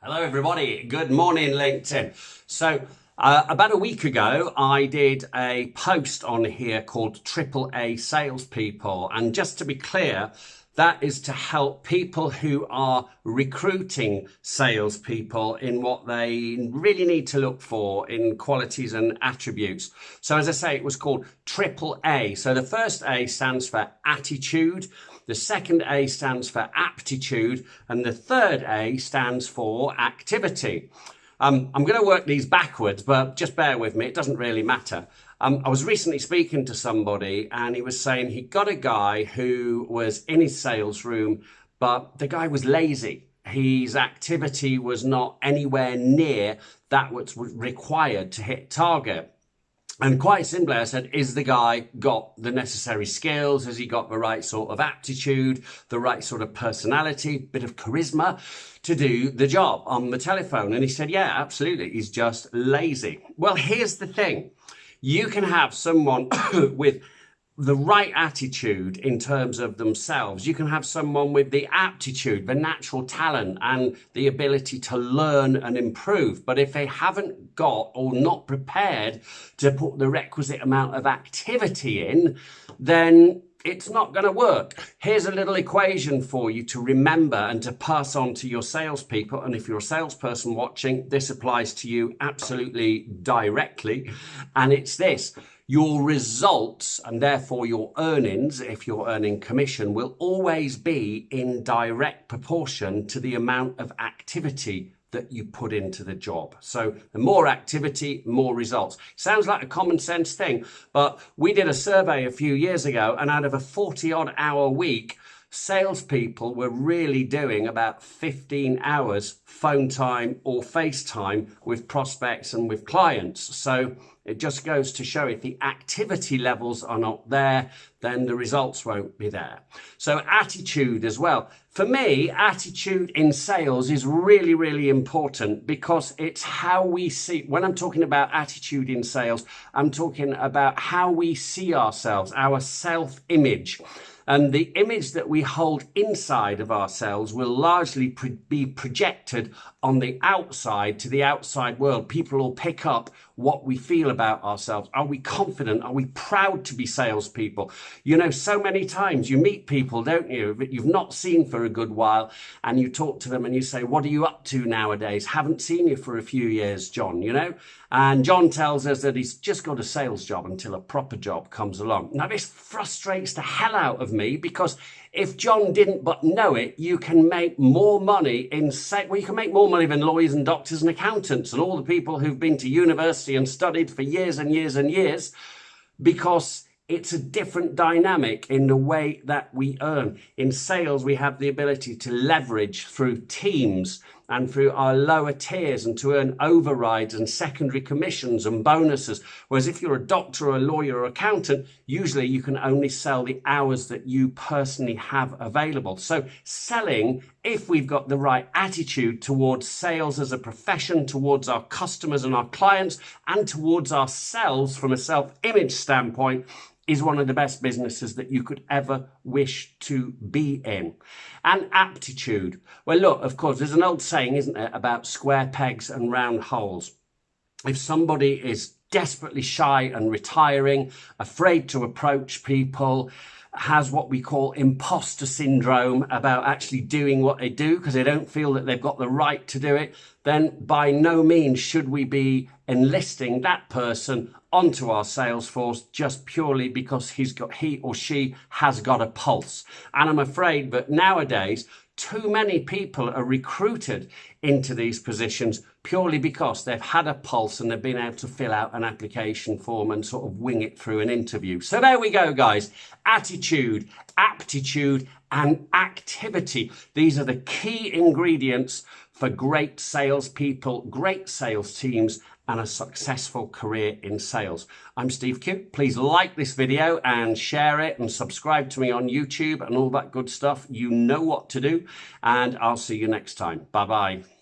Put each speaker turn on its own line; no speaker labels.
Hello everybody, good morning LinkedIn. So about a week ago I did a post on here called AAA Salespeople, and just to be clear, that is to help people who are recruiting salespeople in what they really need to look for in qualities and attributes. So as I say, it was called AAA. So the first A stands for attitude, the second A stands for aptitude, and the third A stands for activity. I'm going to work these backwards, but just bear with me, it doesn't really matter. I was recently speaking to somebody and he was saying he got a guy who was in his sales room, but the guy was lazy. His activity was not anywhere near that which was required to hit target. And quite simply, I said, is the guy got the necessary skills? Has he got the right sort of aptitude, the right sort of personality, bit of charisma to do the job on the telephone? And he said, yeah, absolutely. He's just lazy. Well, here's the thing. You can have someone with the right attitude in terms of themselves. You can have someone with the aptitude, the natural talent and the ability to learn and improve. But if they haven't got or not prepared to put the requisite amount of activity in, then it's not going to work. Here's a little equation for you to remember and to pass on to your salespeople. And if you're a salesperson watching, this applies to you absolutely directly. And it's this. Your results, and therefore your earnings, if you're earning commission, will always be in direct proportion to the amount of activity that you put into the job. So the more activity, more results. Sounds like a common sense thing, but we did a survey a few years ago, and out of a 40-odd hour week, salespeople were really doing about 15 hours phone time or FaceTime with prospects and with clients. So it just goes to show if the activity levels are not there, then the results won't be there. So attitude as well. For me, attitude in sales is really, really important because it's how we see, when I'm talking about attitude in sales, I'm talking about how we see ourselves, our self-image. And the image that we hold inside of ourselves will largely be projected on the outside to the outside world. People will pick up what we feel about ourselves. Are we confident? Are we proud to be salespeople? You know, so many times you meet people, don't you, that you've not seen for a good while, and you talk to them and you say, what are you up to nowadays? Haven't seen you for a few years, John, you know? And John tells us that he's just got a sales job until a proper job comes along. Now, this frustrates the hell out of me because if John didn't but know it, you can make more money you can make more money than lawyers and doctors and accountants and all the people who've been to university and studied for years and years and years, because it's a different dynamic in the way that we earn. In sales, we have the ability to leverage through teams and through our lower tiers and to earn overrides and secondary commissions and bonuses. Whereas if you're a doctor or a lawyer or accountant, usually you can only sell the hours that you personally have available. So selling, if we've got the right attitude towards sales as a profession, towards our customers and our clients, and towards ourselves from a self-image standpoint, is one of the best businesses that you could ever wish to be in. And aptitude. Well, look, of course, there's an old saying, isn't there, about square pegs and round holes. If somebody is desperately shy and retiring, afraid to approach people, has what we call imposter syndrome about actually doing what they do because they don't feel that they've got the right to do it, then by no means should we be enlisting that person onto our sales force just purely because he or she has got a pulse. And I'm afraid that nowadays too many people are recruited into these positions purely because they've had a pulse and they've been able to fill out an application form and sort of wing it through an interview. So there we go, guys. Attitude, aptitude, and activity. These are the key ingredients for great salespeople, great sales teams, and a successful career in sales. I'm Steve Q. Please like this video and share it and subscribe to me on YouTube and all that good stuff. You know what to do, and I'll see you next time. Bye-bye.